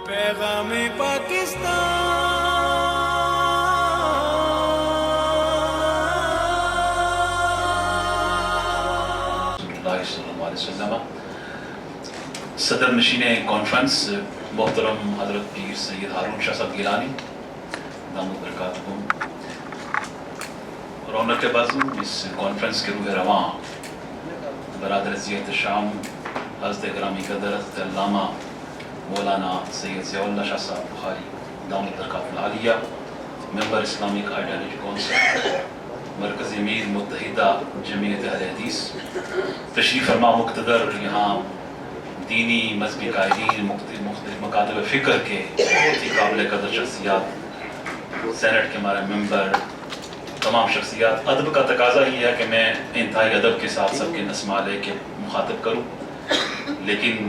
پیغام پاکستان صلی اللہ علیہ وسلم صدر نشین کانفرنس محترم حضرت پیر سید ہارون شاہ صاحب گیلانی دامت برکاتہم، رونق بزم اس کانفرنس کے روح رواں برادر ضیاء شام حضرت گرامی قدر حضرت علامہ مولانا سید ضیاء اللہ شاہ صاحب بخاری دامت برکاتہ العالیہ، ممبر اسلامک آئیڈیالوجی کونسل، مرکزی امیر متحدہ جمعیت اہل حدیث، تشریف فرما مقتدر یہاں دینی مذہبی قائدین، مختلف مکاتب فکر کے بہت ہی قابل قدر شخصیات، سینٹ کے ہمارے ممبر، تمام شخصیات۔ ادب کا تقاضا یہ ہے کہ میں انتہائی ادب کے ساتھ سب کے نسمہ لے کے مخاطب کروں، لیکن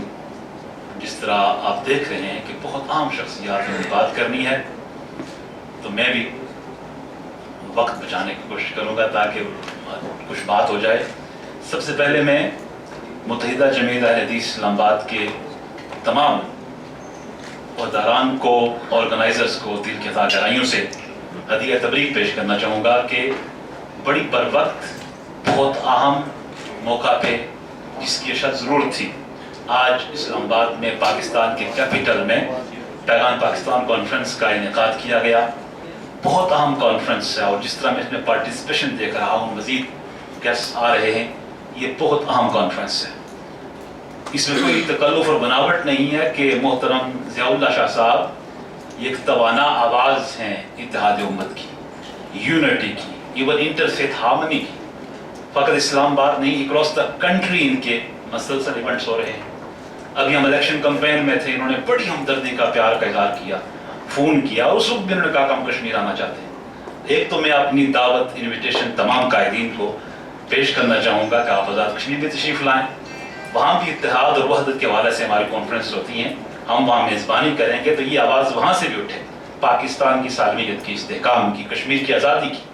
جس طرح آپ دیکھ رہے ہیں کہ بہت عام شخصیات میں بات کرنی ہے، تو میں بھی وقت بچانے کی کوشش کروں گا تاکہ کچھ بات ہو جائے۔ سب سے پہلے میں متحدہ جمعیت اہل حدیث اسلام آباد کے تمام عہدیداران کو، آرگنائزرز کو، دل کی عطا گرائیوں سے ہدیہ تبریک پیش کرنا چاہوں گا کہ بڑی بر وقت بہت اہم موقع پہ جس کی اشد ضرورت تھی، آج اسلام آباد میں پاکستان کے کیپٹل میں پیغام پاکستان کانفرنس کا انعقاد کیا گیا۔ بہت اہم کانفرنس ہے، اور جس طرح میں اس میں پارٹیسپیشن دیکھ رہا ہوں، مزید گیسٹ آ رہے ہیں، یہ بہت اہم کانفرنس ہے۔ اس میں کوئی تکلف اور بناوٹ نہیں ہے کہ محترم ضیاء اللہ شاہ صاحب ایک توانا آواز ہیں اتحاد امت کی، یونٹی کی، ایون انٹرفیتھ ہارمنی کی۔ فقط اسلام آباد نہیں، اکراس دا کنٹری ان کے مسلسل ایونٹس ہو رہے ہیں۔ ابھی ہم الیکشن کمپین میں تھے، انہوں نے بڑی ہمدردی کا، پیار کا اظہار کیا، فون کیا، اس وقت بھی انہوں نے کہا کہ ہم کشمیر آنا چاہتے ہیں۔ ایک تو میں اپنی دعوت، انویٹیشن تمام قائدین کو پیش کرنا چاہوں گا کہ آپ آزاد کشمیر میں تشریف لائیں، وہاں بھی اتحاد اور وحدت کے حوالے سے ہماری کانفرنس ہوتی ہیں، ہم وہاں میزبانی کریں گے تو یہ آواز وہاں سے بھی اٹھے، پاکستان کی سالمیت کی، استحکام کی، کشمیر کی آزادی کی۔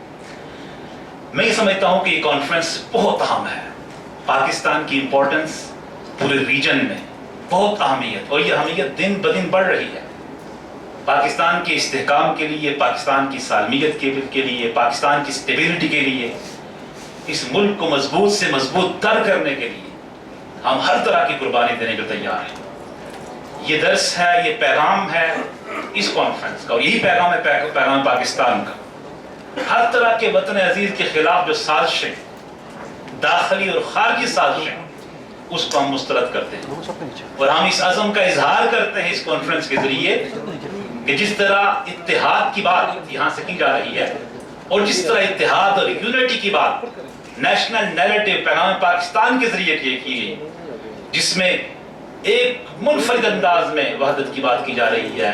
میں یہ سمجھتا ہوں کہ یہ کانفرنس بہت اہم ہے، پاکستان کی امپورٹنس پورے ریجن میں بہت اہمیت، اور یہ اہمیت دن بدن بڑھ رہی ہے۔ پاکستان کے استحکام کے لیے، پاکستان کی سالمیت کے لیے، پاکستان کی سٹیبلٹی کے لیے، اس ملک کو مضبوط سے مضبوط تر کرنے کے لیے ہم ہر طرح کی قربانی دینے کو تیار ہیں۔ یہ درس ہے، یہ پیغام ہے اس کانفرنس کا، اور یہی پیغام ہے پیغام پاکستان کا۔ ہر طرح کے وطن عزیز کے خلاف جو سازشیں، داخلی اور خارجی سازشیں، اس کو ہم مسترد کرتے ہیں، اور ہم اس عزم کا اظہار کرتے ہیں اس کانفرنس کے ذریعے کہ جس طرح اتحاد کی بات یہاں سے کی جا رہی ہے، اور جس طرح اتحاد اور یونٹی کی بات نیشنل نیریٹو پیغام پاکستان کے ذریعے کی گئی، جس میں ایک منفرد انداز میں وحدت کی بات کی جا رہی ہے،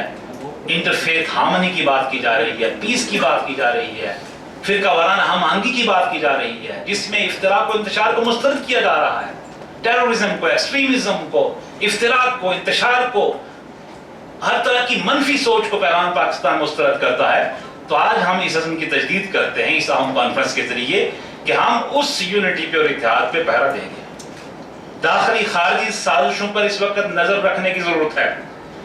انٹرفیتھ ہارمنی کی بات کی جا رہی ہے، پیس کی بات کی جا رہی ہے، فرقہ وارانہ ہم آہنگی کی بات کی جا رہی ہے، جس میں افتراق و انتشار کو مسترد کیا جا رہا ہے، ٹیررزم کو، ایکسٹریمزم کو، افتراق کو، انتشار کو، ہر طرح کی منفی سوچ کو پیغام پاکستان مسترد کرتا ہے۔ تو آج ہم اس عزم کی تجدید کرتے ہیں اس اہم کانفرنس کے ذریعے کہ ہم اس یونٹی پہ اور اتحاد پہ پہرا دیں گے۔ داخلی خارجی سازشوں پر اس وقت نظر رکھنے کی ضرورت ہے۔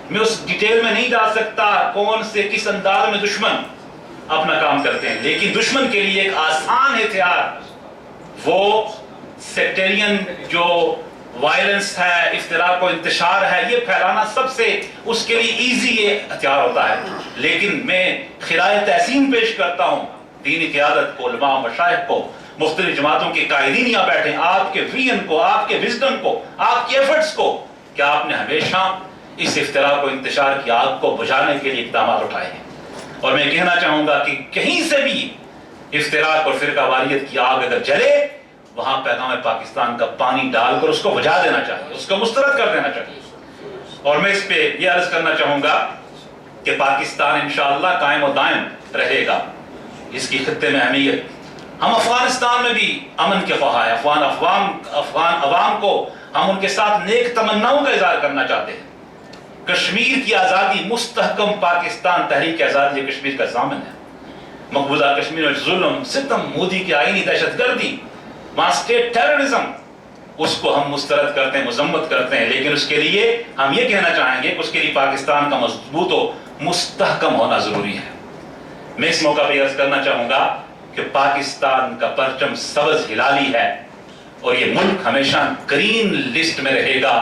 میں اس ڈیٹیل میں نہیں جا سکتا کون سے کس انداز میں دشمن اپنا کام کرتے ہیں، لیکن دشمن کے لیے ایک آسان ہتھیار وہ سیکٹرین جو وائلنس ہے، افتراق و انتشار ہے، یہ پھیلانا سب سے اس کے لیے ایزی یہ ہتھیار ہوتا ہے۔ لیکن میں خراج تحسین پیش کرتا ہوں دینی قیادت کو، علماء مشائخ کو، مختلف جماعتوں کے قائدین یہاں بیٹھے ہیں، آپ کے ویژن کو، آپ کے وزڈم کو، آپ کے ایفرٹس کو، کہ آپ نے ہمیشہ اس افتراق و انتشار کی آگ کو بجھانے کے لیے اقدامات اٹھائے ہیں۔ اور میں کہنا چاہوں گا کہ کہیں سے بھی افتراق اور فرقہ واریت کی آگ اگر جلے، وہاں پیغام پاکستان کا پانی ڈال کر اس کو بجھا دینا چاہیے، اس کو مسترد کر دینا چاہیے۔ اور میں اس پہ یہ عرض کرنا چاہوں گا کہ پاکستان انشاءاللہ قائم و دائم رہے گا، اس کی خطے میں اہمیت۔ ہم افغانستان میں بھی امن کے خواہاں ہیں، افغان عوام کو ہم ان کے ساتھ نیک تمناؤں کا اظہار کرنا چاہتے ہیں۔ کشمیر کی آزادی، مستحکم پاکستان، تحریک آزادی کشمیر کا ضامن ہے۔ مقبوضہ کشمیر میں ظلم، ستم، مودی کی آئینی دہشت گردی، وہاں اسٹیٹ ٹیررزم، اس کو ہم مسترد کرتے ہیں, مذمت کرتے ہیں, لیکن اس کے لیے ہم یہ کہنا چاہیں گے کہ اس کے لیے پاکستان کا مضبوط و مستحکم ہونا ضروری ہے. میں اس موقع پہ عرض کرنا چاہوں گا کہ پاکستان کا پرچم سبز ہلالی ہے اور یہ ملک ہمیشہ گرین لسٹ میں رہے گا,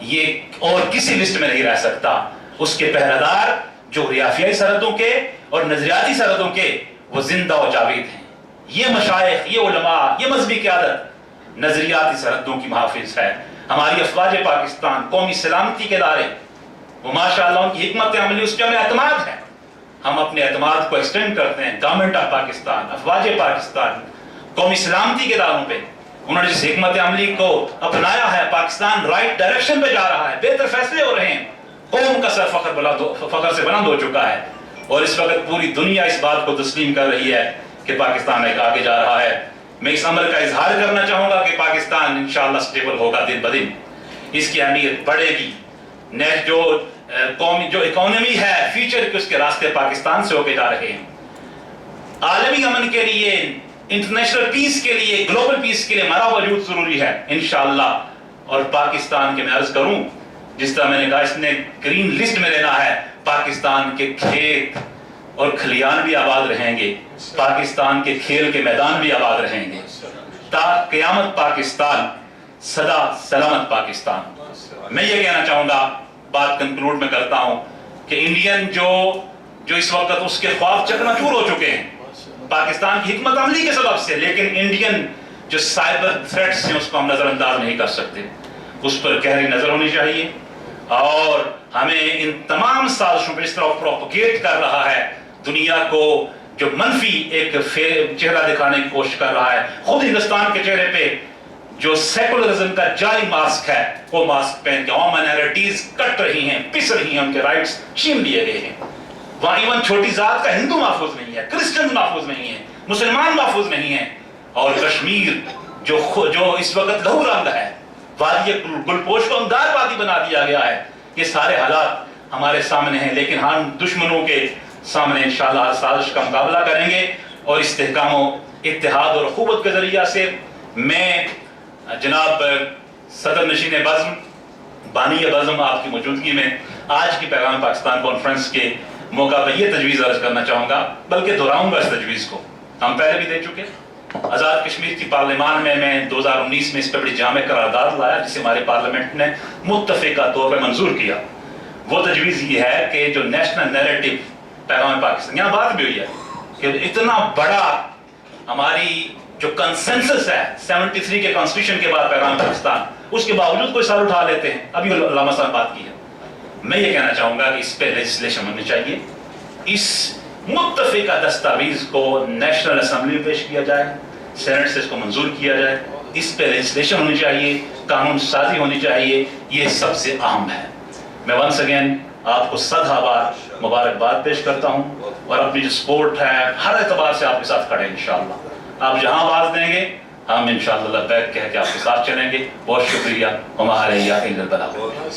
یہ اور کسی لسٹ میں نہیں رہ سکتا. اس کے پہرادار جو ریافیائی سرحدوں کے اور نظریاتی سرحدوں کے وہ زندہ و جاوید ہیں. یہ مشائخ, یہ علماء, یہ مذہبی قیادت نظریاتی سرحدوں کی محافظ ہے. ہماری افواج پاکستان, قومی سلامتی کے ادارے, وہ ماشاءاللہ ان کی حکمت عملی, اس پہ ہمیں اعتماد ہے. ہم اپنے اعتماد کو ایکسٹینڈ کرتے ہیں گورنمنٹ آف پاکستان, افواج پاکستان, قومی سلامتی کے اداروں پہ. انہوں نے جس حکمت عملی کو اپنایا ہے, پاکستان رائٹ ڈائریکشن پہ جا رہا ہے, بہتر فیصلے ہو رہے ہیں, قوم کا سر فخر سے بلند ہو چکا ہے. اور اس وقت پوری دنیا اس بات کو تسلیم کر رہی ہے کہ پاکستان ایک آگے جا رہا ہے. میں اس عمل کا اظہار کرنا چاہوں گا کہ پاکستان انشاءاللہ سٹیبل ہوگا دن بدن, اس کی اہمیت بڑھے گی. جو اکانومی ہے فیوچر کے, اس کے راستے پاکستان سے ہو کے جا رہے ہیں. عالمی امن کے لیے, انٹرنیشنل پیس کے لیے, گلوبل پیس کے لیے ہمارا وجود ضروری ہے انشاءاللہ. اور پاکستان کے میں عرض کروں, جس طرح میں نے کہا اس نے گرین لسٹ میں لینا ہے, پاکستان کے کھیت اور کھلیان بھی آباد رہیں گے, پاکستان کے کھیل کے میدان بھی آباد رہیں گے. تا قیامت پاکستان, سدا سلامت پاکستان. میں یہ کہنا چاہوں گا, بات کنکلوڈ میں کرتا ہوں, کہ انڈین جو اس وقت اس کے خواب چکنا چور ہو چکے ہیں پاکستان کی حکمت عملی کے سبب سے, لیکن انڈین جو سائبر تھریٹس ہیں اس کو ہم نظر انداز نہیں کر سکتے. اس پر گہری نظر ہونی چاہیے, اور ہمیں ان تمام سازشوں پر اس طرح پروپیگیٹ کر رہا ہے دنیا کو, جو منفی ایک چہرہ دکھانے کی کوشش کر رہا ہے. خود ہندوستان کے چہرے پہ جو سیکولرزم کا جعلی ماسک ہے, وہ ماسک پہن کے عوام مائنارٹیز کٹ رہی ہیں, پس رہی ہیں, ان کے رائٹس چھین لیے گئے ہیں. وہاں ایون چھوٹی ذات کا ہندو محفوظ نہیں ہے, کرسچن محفوظ نہیں ہے, مسلمان محفوظ نہیں ہیں. اور کشمیر جو اس وقت لہو رنگ ہے, وادی گلپوش کو امداد وادی بنا دیا گیا ہے. یہ سارے حالات ہمارے سامنے ہیں, لیکن ہم دشمنوں کے سامنے انشاءاللہ ہر سازش کا مقابلہ کریں گے. اور استحکام و اتحاد اور قوت کے ذریعہ سے میں جناب صدر نشین بزم, بانی بزم, آپ کی موجودگی میں آج کی پیغام پاکستان کانفرنس کے موقع پہ یہ تجویز عرض کرنا چاہوں گا, بلکہ دہراؤں گا اس تجویز کو. ہم پہلے بھی دے چکے, آزاد کشمیر کی پارلیمان میں 2019 میں اس پہ بڑی جامع قرارداد لایا, جسے ہمارے پارلیمنٹ نے متفقہ طور پہ منظور کیا. وہ تجویز یہ ہے کہ جو نیشنل نیریٹو پیغام پاکستان, یہاں بات بھی ہوئی ہے کہ اتنا بڑا ہماری جو کنسنسس ہے 73 کے کانسٹیٹیوشن کے بعد پیغام پاکستان, اس کے باوجود کوئی سال اٹھا لیتے ہیں. ابھی علامہ صاحب بات کی ہے. میں یہ کہنا چاہوں گا کہ اس پہ لیجسلیشن ہونی چاہیے. اس متفقہ دستاویز کو نیشنل اسمبلی میں پیش کیا جائے, سینٹ سے اس کو منظور کیا جائے, اس پہ لیجسلیشن ہونی چاہیے, قانون سازی ہونی چاہیے. یہ سب سے اہم ہے. میں ونس اگین آپ کو صدہ بار مبارکباد پیش کرتا ہوں, اور اپنی جو سپورٹ ہے ہر اعتبار سے آپ کے ساتھ کھڑے ہیں. انشاءاللہ آپ جہاں آواز دیں گے ہم انشاءاللہ لبیک کہہ کے آپ کے ساتھ چلیں گے. بہت شکریہ. وما علینا الا البلاغ.